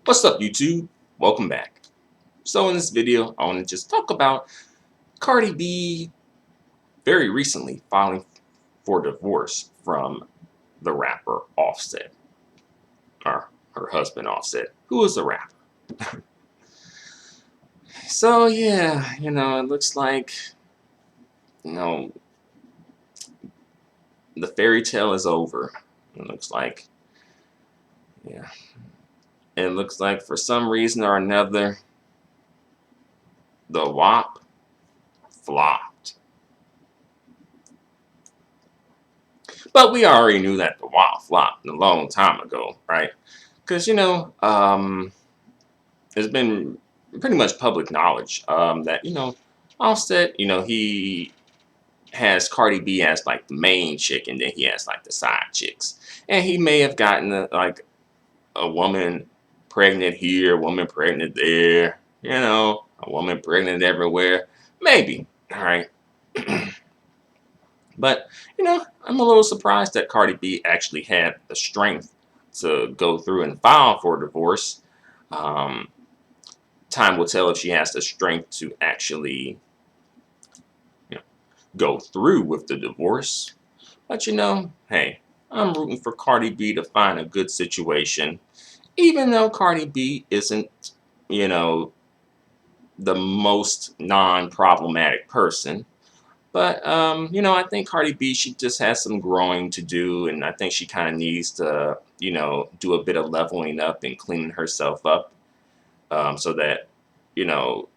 What's up, YouTube? Welcome back. So in this video, I want to just talk about Cardi B very recently filing for divorce from the rapper Offset, or her husband Offset, who is a rapper. So yeah, it looks like, you know, the fairy tale is over. It looks like, yeah. It looks like for some reason or another, the WAP flopped. But we already knew that the WAP flopped a long time ago, right? Because it's been pretty much public knowledge that Offset, he has Cardi B as like the main chick, and then he has like the side chicks, and he may have gotten like a woman pregnant here, a woman pregnant there, a woman pregnant everywhere, maybe. All right. But I'm a little surprised that Cardi B actually had the strength to go through and file for divorce. Um, Time will tell if she has the strength to actually you know, go through with the divorce. But hey, I'm rooting for Cardi B to find a good situation, even though Cardi B isn't, you know, the most non-problematic person. But I think Cardi B, she just has some growing to do, and I think she kind of needs to, do a bit of leveling up and cleaning herself up, so that, you know,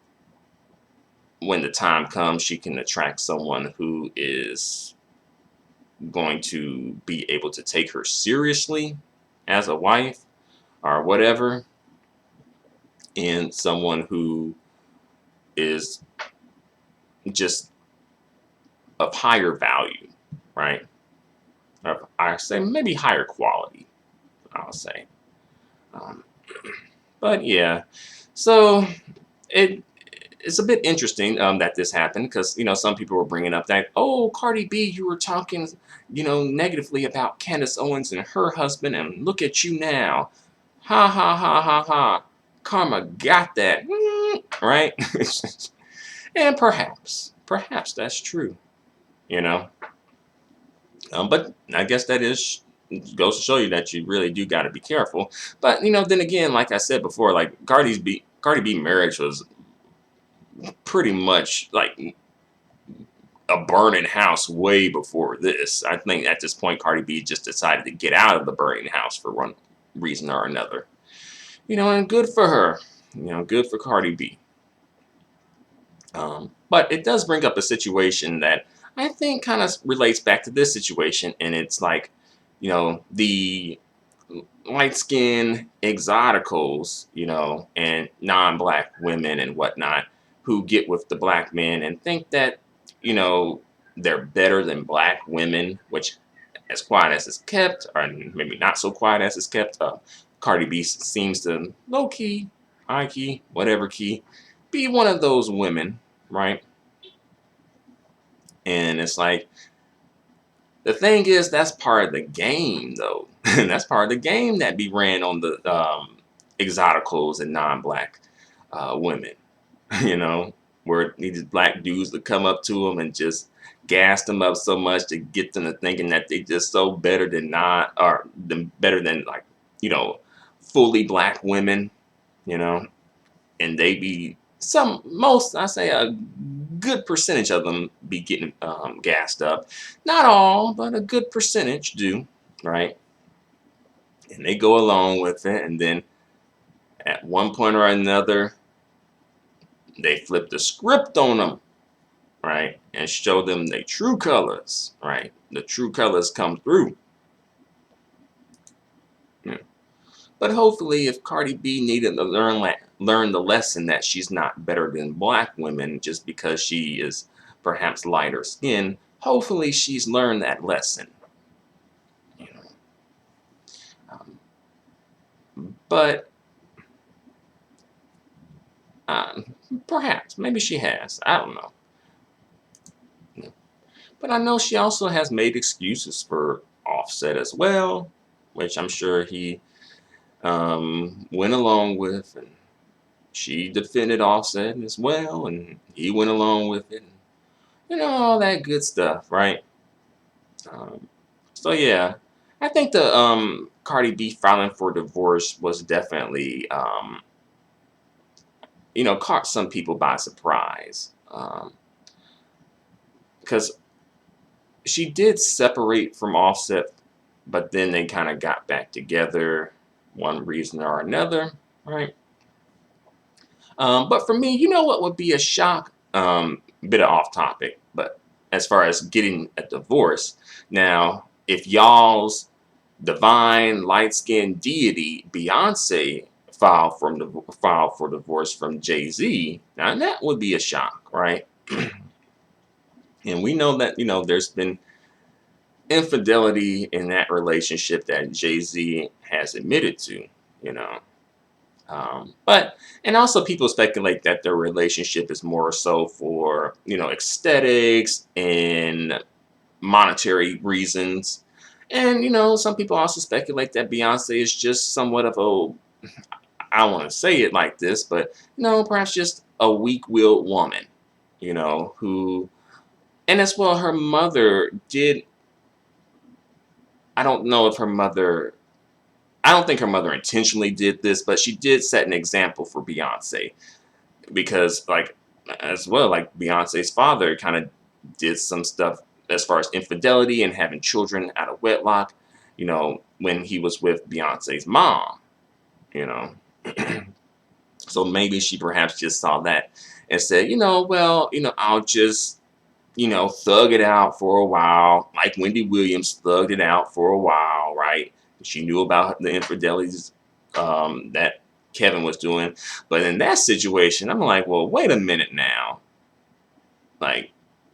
when the time comes, she can attract someone who is going to be able to take her seriously as a wife or whatever, and someone who is just of higher value, right? I say maybe higher quality, I'll say. Um, but yeah, so it it's a bit interesting that this happened because some people were bringing up that, oh, Cardi B, you were talking negatively about Candace Owens and her husband, and look at you now, ha ha ha ha ha, karma got that. Right. And perhaps that's true, you know but I guess that is goes to show you that you really do got to be careful. But then again, like I said before, like Cardi B marriage was pretty much like a burning house way before this. I think at this point, Cardi B just decided to get out of the burning house for one reason or another. And good for her. Good for Cardi B. But it does bring up a situation that I think kind of relates back to this situation, and it's like, the light skinned exoticals, and non-black women and whatnot who get with the black men and think that, you know, they're better than black women, which, as quiet as it's kept, or maybe not so quiet as it's kept, Cardi B seems to low key, high key, whatever key, be one of those women, right? And it's like, the thing is, that's part of the game, though. That's part of the game that be ran on the exoticals and non-black women. You know, where these black dudes would come up to them and just gas them up so much to get them to thinking that they just so better than not, or better than like, fully black women. You know, and they be most, I say a good percentage of them be getting gassed up. Not all, but a good percentage do, right? And they go along with it, and then at one point or another, they flip the script on them, right? And show them their true colors, right? The true colors come through. Yeah. But hopefully, if Cardi B needed to learn the lesson that she's not better than black women just because she is perhaps lighter skinned, hopefully she's learned that lesson. You know, um, but uh, perhaps maybe she has. I don't know. But I know she also has made excuses for Offset as well, which I'm sure he went along with, and she defended Offset as well, and he went along with it. All that good stuff, right? Um, so yeah, I think the Cardi B filing for divorce was definitely caught some people by surprise. Because she did separate from Offset, but then they kind of got back together, one reason or another, right? But for me, you know what would be a shock? Bit of off topic, but as far as getting a divorce, now if y'all's divine light skinned deity Beyonce filed for divorce from Jay-Z, now that would be a shock, right? And we know that there's been infidelity in that relationship that Jay-Z has admitted to, you know. But and also people speculate that their relationship is more so for aesthetics and monetary reasons. And some people also speculate that Beyonce is just somewhat of a, I don't want to say it like this, but perhaps just a weak-willed woman, who, and as well her mother did. I don't know if her mother I don't think her mother intentionally did this, but she did set an example for Beyonce because, like, as well, like Beyonce's father kind of did some stuff as far as infidelity and having children out of wedlock, when he was with Beyonce's mom, you know. So maybe she perhaps just saw that and said, well, I'll just, thug it out for a while, like Wendy Williams thugged it out for a while, right? She knew about the infidelities that Kevin was doing. But in that situation, I'm like, well, wait a minute now. Like,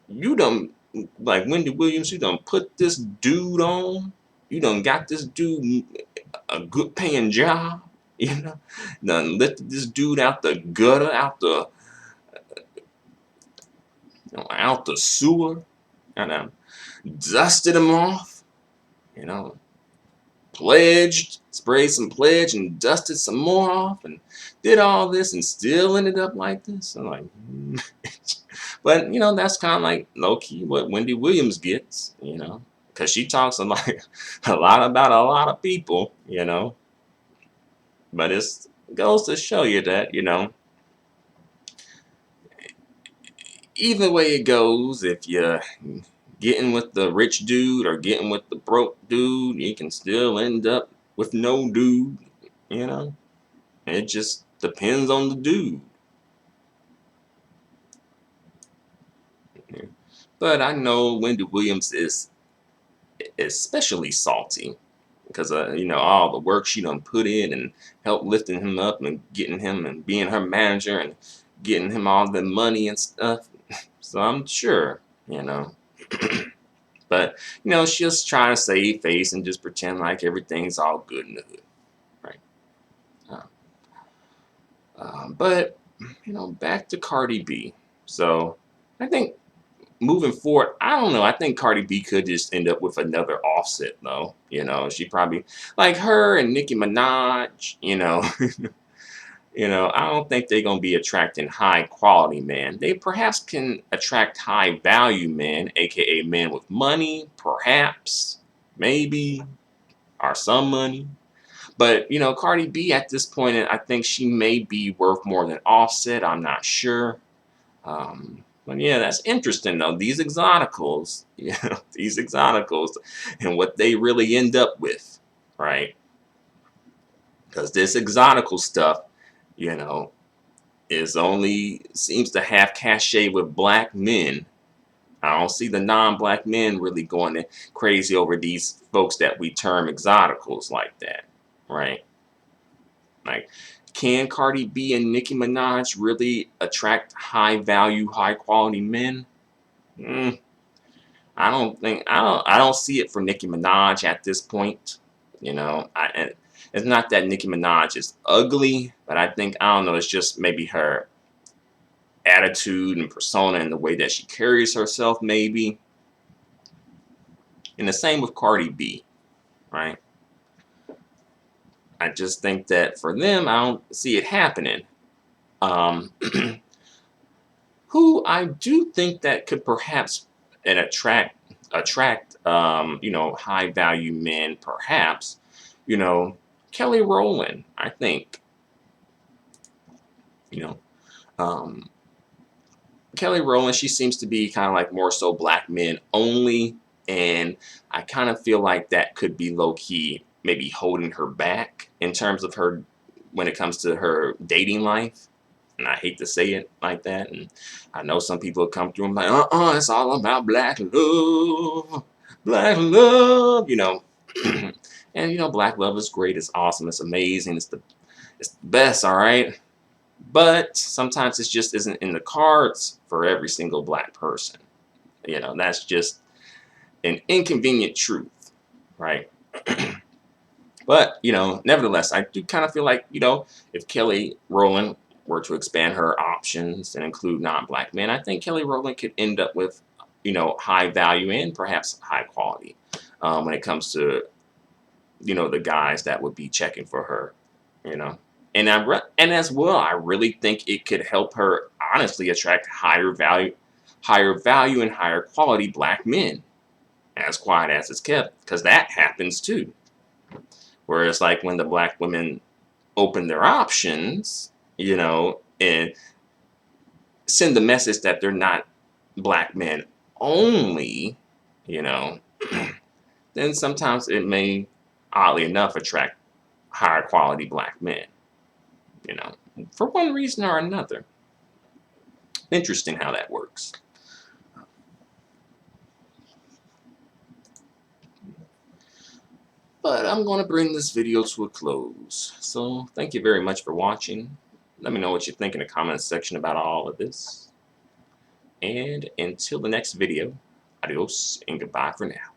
you done, like Wendy Williams, you done put this dude on. You done got this dude a good paying job. Done lifted this dude out the gutter, out the sewer, and dusted him off, you know, pledged, sprayed some pledge and dusted some more off and did all this and still ended up like this. I'm like, but that's kind of like low key what Wendy Williams gets, because she talks a lot about a lot of people, but it goes to show you that, either way it goes, if you're getting with the rich dude or getting with the broke dude, you can still end up with no dude, you know? It just depends on the dude. But I know Wendy Williams is especially salty because all the work she done put in and help lifting him up and getting him and being her manager and getting him all the money and stuff. So I'm sure, you know. But she'll just try to save face and just pretend like everything's all good in the hood, right? Uh, but back to Cardi B. So I think moving forward, I don't know. I think Cardi B could just end up with another Offset, though. She probably like her and Nicki Minaj. I don't think they're gonna be attracting high quality men. They perhaps can attract high value men, aka men with money, perhaps, maybe, or some money. But Cardi B at this point, I think she may be worth more than Offset. I'm not sure. But yeah, that's interesting though. These exoticals, these exoticals, and what they really end up with, right? Because this exotical stuff, you know, is only seems to have cachet with black men. I don't see the non-black men really going crazy over these folks that we term exoticals like that, right? Like, can Cardi B and Nicki Minaj really attract high value, high quality men? Mm, I don't see it for Nicki Minaj at this point. And it's not that Nicki Minaj is ugly, but I don't know, it's just maybe her attitude and persona and the way that she carries herself, maybe. And the same with Cardi B, right? I just think that for them, I don't see it happening. Um, who I do think that could perhaps and attract high value men, perhaps, you know, Kelly Rowland. I think, you know, um, Kelly Rowland, she seems to be kind of like more so black men only, and I kind of feel like that could be low key maybe holding her back in terms of her when it comes to her dating life. And I hate to say it like that. And I know some people come through and like, it's all about black love, and black love is great, it's awesome, it's amazing, it's the best, all right. But sometimes it just isn't in the cards for every single black person. That's just an inconvenient truth, right? But, nevertheless, I do kind of feel like, if Kelly Rowland were to expand her options and include non-black men, I think Kelly Rowland could end up with, high value and perhaps high quality when it comes to, the guys that would be checking for her, you know. And as well, I really think it could help her honestly attract higher value and higher quality black men, as quiet as it's kept, because that happens too. Whereas like when the black women open their options, and send the message that they're not black men only, you know, then sometimes it may, oddly enough, attract higher quality black men, you know, for one reason or another. Interesting how that works. But I'm going to bring this video to a close. So thank you very much for watching. Let me know what you think in the comments section about all of this. And until the next video, adios and goodbye for now.